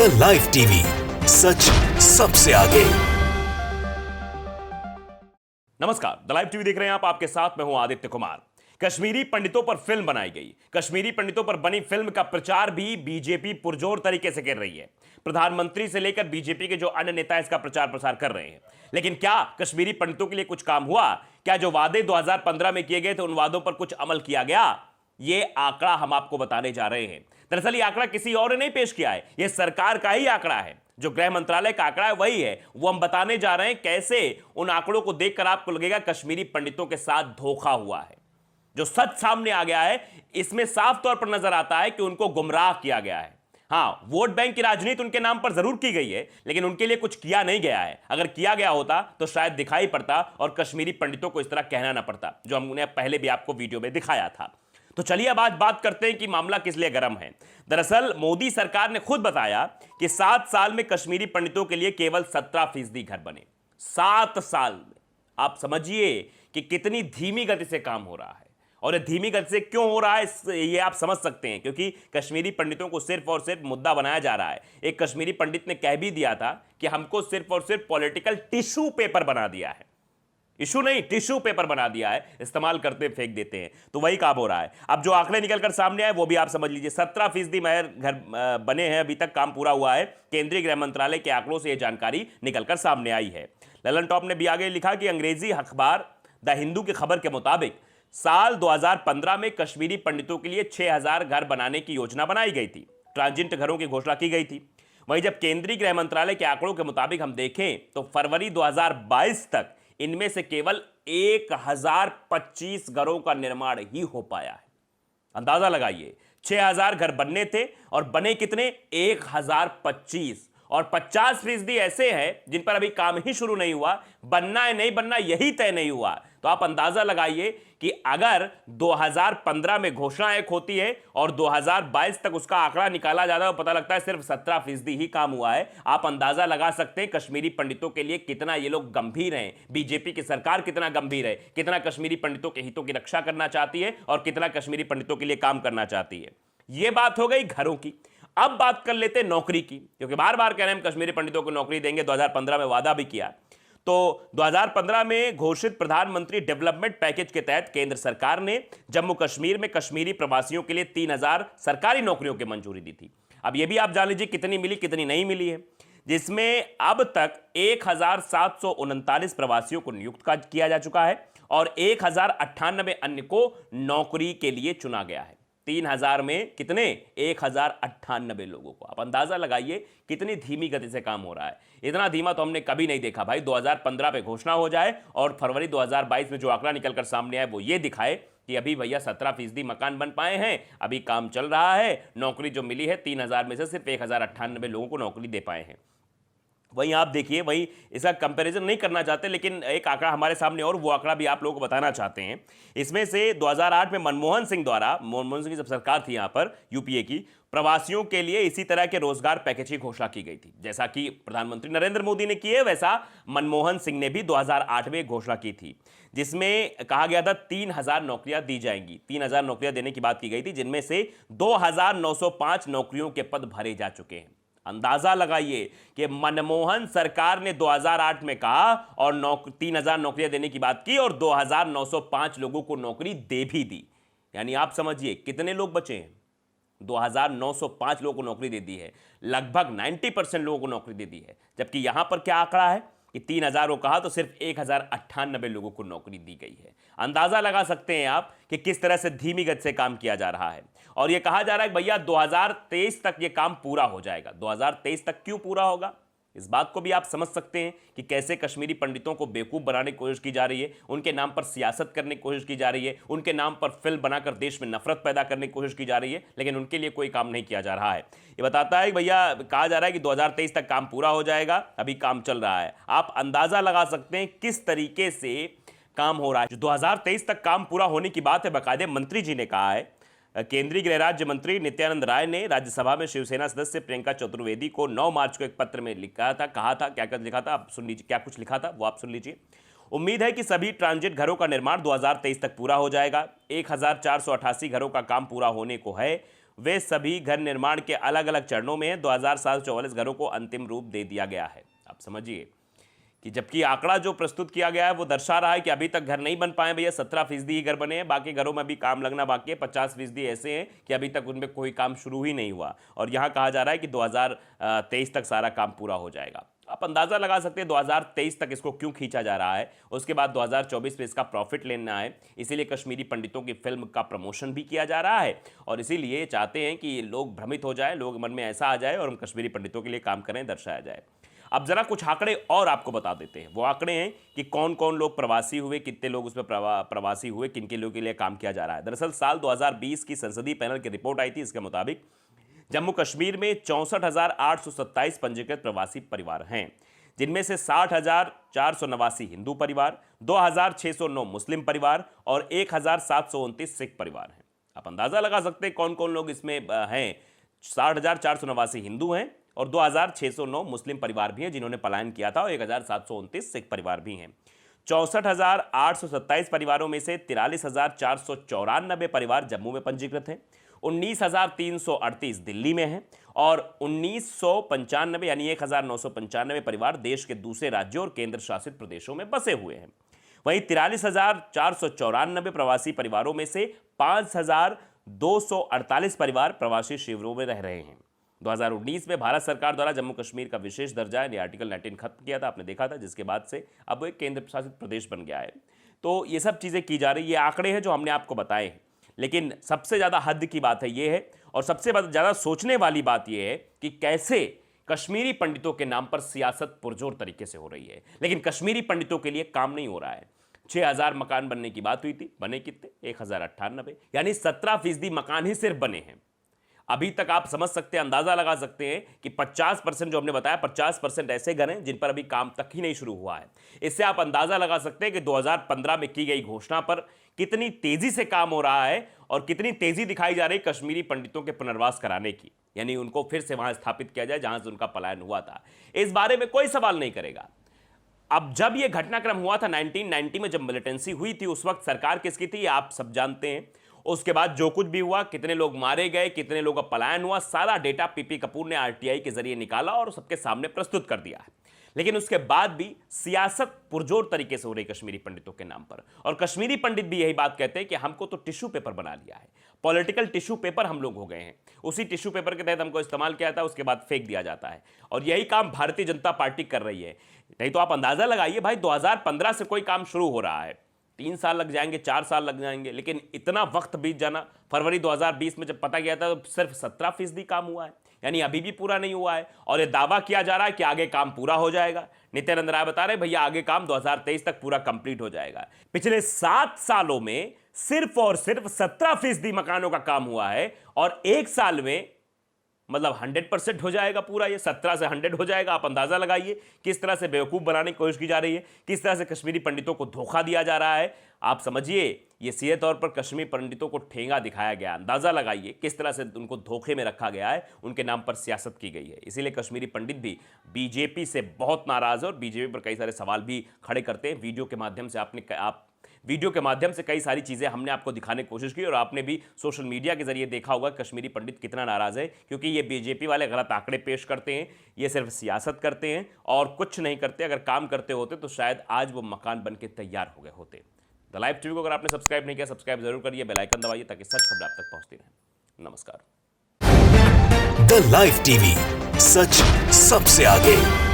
The live TV, सच सबसे आगे। नमस्कार, द लाइव टीवी देख रहे हैं आप। आपके साथ मैं हूं आदित्य कुमार। कश्मीरी पंडितों पर फिल्म बनाई गई। कश्मीरी पंडितों पर बनी फिल्म का प्रचार भी बीजेपी पुरजोर तरीके से कर रही है। प्रधानमंत्री से लेकर बीजेपी के जो अन्य नेता इसका प्रचार प्रसार कर रहे हैं। लेकिन क्या कश्मीरी पंडितों के लिए कुछ काम हुआ? क्या जो वादे 2015 में किए गए थे उन वादों पर कुछ अमल किया गया? ये आंकड़ा हम आपको बताने जा रहे हैं। दरअसल ये आंकड़ा किसी और ने नहीं पेश किया है, यह सरकार का ही आंकड़ा है। जो गृह मंत्रालय का आंकड़ा है वही है, वो हम बताने जा रहे हैं। कैसे उन आंकड़ों को देखकर आपको लगेगा कश्मीरी पंडितों के साथ धोखा हुआ है। जो सच सामने आ गया है, इसमें साफ तौर पर नजर आता है कि उनको गुमराह किया गया है। हां, वोट बैंक की राजनीति उनके नाम पर जरूर की गई है, लेकिन उनके लिए कुछ किया नहीं गया है। अगर किया गया होता तो शायद दिखाई पड़ता और कश्मीरी पंडितों को इस तरह कहना ना पड़ता, जो हमने पहले भी आपको वीडियो में दिखाया था। तो चलिए अब आज बात करते हैं कि मामला किस लिए गर्म है। दरअसल मोदी सरकार ने खुद बताया कि 7 साल में कश्मीरी पंडितों के लिए केवल 17% घर बने। 7 साल में आप समझिए कि कितनी धीमी गति से काम हो रहा है। और ये धीमी गति से क्यों हो रहा है ये आप समझ सकते हैं, क्योंकि कश्मीरी पंडितों को सिर्फ और सिर्फ मुद्दा बनाया जा रहा है। एक कश्मीरी पंडित ने कह भी दिया था कि हमको सिर्फ और सिर्फ पॉलिटिकल टिश्यू पेपर बना दिया है। इशू नहीं, टिश्यू पेपर बना दिया है, इस्तेमाल करते फेंक देते हैं। तो वही काम हो रहा है। अब जो आंकड़े निकलकर सामने आए वो भी आप समझ लीजिए। 17% महर घर बने हैं, अभी तक काम पूरा हुआ है। केंद्रीय गृह मंत्रालय के आंकड़ों से यह जानकारी निकलकर सामने आई है। ललन टॉप ने भी आगे लिखा कि अंग्रेजी अखबार द हिंदू की खबर के मुताबिक साल 2015 में कश्मीरी पंडितों के लिए 6000 घर बनाने की योजना बनाई गई थी। ट्रांजिट घरों की घोषणा की गई थी। वहीं जब केंद्रीय गृह मंत्रालय के आंकड़ों के मुताबिक हम देखें तो फरवरी 2022 तक इनमें से केवल 1025 घरों का निर्माण ही हो पाया है। अंदाजा लगाइए, 6000 घर बनने थे और बने कितने? 1025। और 50% ऐसे हैं जिन पर अभी काम ही शुरू नहीं हुआ। बनना है नहीं बनना यही तय नहीं हुआ। तो आप अंदाजा लगाइए कि अगर 2015 में घोषणा एक होती है और 2022 तक उसका आंकड़ा निकाला जाता है तो पता लगता है सिर्फ 17% ही काम हुआ है। आप अंदाजा लगा सकते हैं कश्मीरी पंडितों के लिए कितना ये लोग गंभीर हैं। बीजेपी की सरकार कितना गंभीर है, कितना कश्मीरी पंडितों के हितों की रक्षा करना चाहती है और कितना कश्मीरी पंडितों के लिए काम करना चाहती है। यह बात हो गई घरों की। अब बात कर लेते हैं नौकरी की, क्योंकि बार बार कह रहे हैं हम कश्मीरी पंडितों को नौकरी देंगे। 2015 में वादा भी किया। तो 2015 में घोषित प्रधानमंत्री डेवलपमेंट पैकेज के तहत केंद्र सरकार ने जम्मू कश्मीर में कश्मीरी प्रवासियों के लिए 3000 सरकारी नौकरियों की मंजूरी दी थी। अब यह भी आप जान लीजिए कितनी मिली कितनी नहीं मिली है, जिसमें अब तक 1739 प्रवासियों को नियुक्त किया जा चुका है और 1098 अन्य को नौकरी के लिए चुना गया है। 3000 में कितने? 1098 लोगों को। आप अंदाजा लगाइए कितनी धीमी गति से काम हो रहा है। इतना धीमा तो हमने कभी नहीं देखा भाई। 2015 पे घोषणा हो जाए और फरवरी 2022 में जो आंकड़ा निकलकर सामने आए वो ये दिखाए कि अभी भैया 17% मकान बन पाए हैं, अभी काम चल रहा है। नौकरी जो मिली है 3000 में से सिर्फ 1098 लोगों को नौकरी दे पाए हैं। वहीं आप देखिए, वहीं इसका कंपैरिजन नहीं करना चाहते, लेकिन एक आंकड़ा हमारे सामने और वो आंकड़ा भी आप लोगों को बताना चाहते हैं। इसमें से 2008 में मनमोहन सिंह की जब सरकार थी यहाँ पर यूपीए की, प्रवासियों के लिए इसी तरह के रोजगार पैकेज की घोषणा की गई थी। जैसा कि प्रधानमंत्री नरेंद्र मोदी ने की है, वैसा मनमोहन सिंह ने भी 2008 में घोषणा की थी, जिसमें कहा गया था 3000 नौकरियां दी जाएंगी। 3000 नौकरियां देने की बात की गई थी, जिनमें से 2905 नौकरियों के पद भरे जा चुके हैं। अंदाजा लगाइए कि मनमोहन सरकार ने 2008 में कहा और 3000 नौकरियां देने की बात की और 2905 लोगों को नौकरी दे भी दी। यानी आप समझिए कितने लोग बचे हैं। 2905 लोगों को नौकरी दे दी है, लगभग 90% लोगों को नौकरी दे दी है। जबकि यहां पर क्या आंकड़ा है कि 3000 को कहा तो सिर्फ 1098 लोगों को नौकरी दी गई है। अंदाजा लगा सकते हैं आप कि किस तरह से धीमी गति से काम किया जा रहा है। और यह कहा जा रहा है कि भैया 2023 तक यह काम पूरा हो जाएगा। 2023 तक क्यों पूरा होगा, इस बात को भी आप समझ सकते हैं कि कैसे कश्मीरी पंडितों को बेवकूफ बनाने की कोशिश की जा रही है, उनके नाम पर सियासत करने की कोशिश की जा रही है, उनके नाम पर फिल्म बनाकर देश में नफरत पैदा करने की कोशिश की जा रही है, लेकिन उनके लिए कोई काम नहीं किया जा रहा है। ये बताता है कि भैया कहा जा रहा है कि 2023 तक काम पूरा हो जाएगा, अभी काम चल रहा है। आप अंदाजा लगा सकते हैं किस तरीके से काम हो रहा है। जो 2023 तक काम पूरा होने की बात है, बाकायदे मंत्री जी ने कहा है। केंद्रीय गृह राज्य मंत्री नित्यानंद राय ने राज्यसभा में शिवसेना सदस्य प्रियंका चतुर्वेदी को 9 मार्च को एक पत्र में लिखा था। कहा था, क्या लिखा था आप सुन लीजिए, क्या कुछ लिखा था वो आप सुन लीजिए। उम्मीद है कि सभी ट्रांजिट घरों का निर्माण 2023 तक पूरा हो जाएगा। 1488 घरों का काम पूरा होने को है। वे सभी घर निर्माण के अलग अलग चरणों में हैं। 2744 घरों को अंतिम रूप दे दिया गया है। आप समझिए कि जबकि आंकड़ा जो प्रस्तुत किया गया है वो दर्शा रहा है कि अभी तक घर नहीं बन पाए भैया, 17% ही घर बने हैं, बाकी घरों में भी काम लगना बाकी है। 50% ऐसे हैं कि अभी तक उनमें कोई काम शुरू ही नहीं हुआ, और यहाँ कहा जा रहा है कि 2023 तक सारा काम पूरा हो जाएगा। आप अंदाजा लगा सकते हैं 2023 तक इसको क्यों खींचा जा रहा है। उसके बाद 2024 में इसका प्रॉफिट लेना है, इसीलिए कश्मीरी पंडितों की फिल्म का प्रमोशन भी किया जा रहा है, और इसीलिए चाहते हैं कि लोग भ्रमित हो जाए, लोग मन में ऐसा आ जाए और हम कश्मीरी पंडितों के लिए काम करें, दर्शाया जाए। अब जरा कुछ आंकड़े और आपको बता देते हैं। वो आंकड़े हैं कि कौन कौन लोग प्रवासी हुए, कितने लोग उसमें प्रवासी हुए, किन किन लोगों के लिए काम किया जा रहा है। दरअसल साल 2020 की संसदीय पैनल की रिपोर्ट आई थी। इसके मुताबिक जम्मू कश्मीर में 64,827 पंजीकृत प्रवासी परिवार हैं, जिनमें से 60,489 हिंदू परिवार, 2,609 मुस्लिम परिवार और 1,729 सिख परिवार हैं। आप अंदाजा लगा सकते हैं कौन कौन लोग इसमें हैं। 60,489 हिंदू हैं और 2,609 मुस्लिम परिवार भी हैं जिन्होंने पलायन किया था, और 1,729 सिख परिवार भी हैं। 64,827 परिवारों में से 43,494 परिवार जम्मू में पंजीकृत हैं, 19,338 दिल्ली में हैं और 1995 यानी 1,995 परिवार देश के दूसरे राज्यों और केंद्र शासित प्रदेशों में बसे हुए हैं। वहीं 43,494 प्रवासी परिवारों में से 5,248 परिवार प्रवासी शिविरों में रह रहे हैं। 2019 में भारत सरकार द्वारा जम्मू कश्मीर का विशेष दर्जा यानी आर्टिकल 19 खत्म किया था, आपने देखा था, जिसके बाद से अब वो एक केंद्र शासित प्रदेश बन गया है। तो ये सब चीज़ें की जा रही, ये आंकड़े हैं जो हमने आपको बताए हैं। लेकिन सबसे ज़्यादा हद की बात है ये है, और सबसे ज़्यादा सोचने वाली बात ये है कि कैसे कश्मीरी पंडितों के नाम पर सियासत पुरजोर तरीके से हो रही है, लेकिन कश्मीरी पंडितों के लिए काम नहीं हो रहा है। 6,000 मकान बनने की बात हुई थी, बने कितने? 1,098, यानी 17% मकान ही सिर्फ बने हैं। अभी तक आप समझ सकते हैं, अंदाजा लगा सकते हैं कि 50% जो हमने बताया, 50% ऐसे घर हैं जिन पर अभी काम तक ही नहीं शुरू हुआ है। इससे आप अंदाजा लगा सकते हैं कि 2015 में की गई घोषणा पर कितनी तेजी से काम हो रहा है और कितनी तेजी दिखाई जा रही है कश्मीरी पंडितों के पुनर्वास कराने की, यानी उनको फिर से वहां स्थापित किया जाए जहां से उनका पलायन हुआ था। इस बारे में कोई सवाल नहीं करेगा। अब जब यह घटनाक्रम हुआ था 1990 में, जब मिलिटेंसी हुई थी, उस वक्त सरकार किसकी थी आप सब जानते हैं। उसके बाद जो कुछ भी हुआ, कितने लोग मारे गए, कितने लोगों का पलायन हुआ, सारा डेटा पीपी कपूर ने आरटीआई के जरिए निकाला और सबके सामने प्रस्तुत कर दिया है। लेकिन उसके बाद भी सियासत पुरजोर तरीके से हो रही कश्मीरी पंडितों के नाम पर, और कश्मीरी पंडित भी यही बात कहते हैं कि हमको तो टिश्यू पेपर बना लिया है, पॉलिटिकल टिश्यू पेपर हम लोग हो गए हैं। उसी टिश्यू पेपर के तहत हमको इस्तेमाल किया जाता है, उसके बाद फेंक दिया जाता है, और यही काम भारतीय जनता पार्टी कर रही है। नहीं तो आप अंदाजा लगाइए भाई, 2015 से कोई काम शुरू हो रहा है, 3 साल लग जाएंगे, 4 साल लग जाएंगे, लेकिन इतना वक्त बीत जाना। फरवरी 2020 में जब पता गया था तो सिर्फ 17% काम हुआ है, यानी अभी भी पूरा नहीं हुआ है, और ये दावा किया जा रहा है कि आगे काम पूरा हो जाएगा। नित्यानंद राय बता रहे भैया आगे काम 2023 तक पूरा कंप्लीट हो जाएगा। पिछले 7 सालों में सिर्फ और सिर्फ 17% मकानों का काम हुआ है, और 1 साल में मतलब 100% हो जाएगा पूरा, ये 17 से 100 हो जाएगा। आप अंदाजा लगाइए किस तरह से बेवकूफ़ बनाने की कोशिश की जा रही है, किस तरह से कश्मीरी पंडितों को धोखा दिया जा रहा है। आप समझिए ये सीधे तौर पर कश्मीरी पंडितों को ठेंगा दिखाया गया। अंदाजा लगाइए किस तरह से उनको धोखे में रखा गया है, उनके नाम पर सियासत की गई है। इसीलिए कश्मीरी पंडित भी बीजेपी से बहुत नाराज है और बीजेपी पर कई सारे सवाल भी खड़े करते हैं। वीडियो के माध्यम से कई सारी चीज़ें हमने आपको दिखाने की कोशिश की, और आपने भी सोशल मीडिया के जरिए देखा होगा कश्मीरी पंडित कितना नाराज़ है, क्योंकि ये बीजेपी वाले गलत आंकड़े पेश करते हैं, ये सिर्फ सियासत करते हैं और कुछ नहीं करते। अगर काम करते होते तो शायद आज वो मकान बन के तैयार हो गए होते। द लाइव टीवी को अगर आपने सब्सक्राइब नहीं किया, सब्सक्राइब जरूर करिए, बेल आइकन दबाइए ताकि सच खबर आप तक पहुंचती रहे। नमस्कार। द लाइव टीवी, सच सबसे आगे।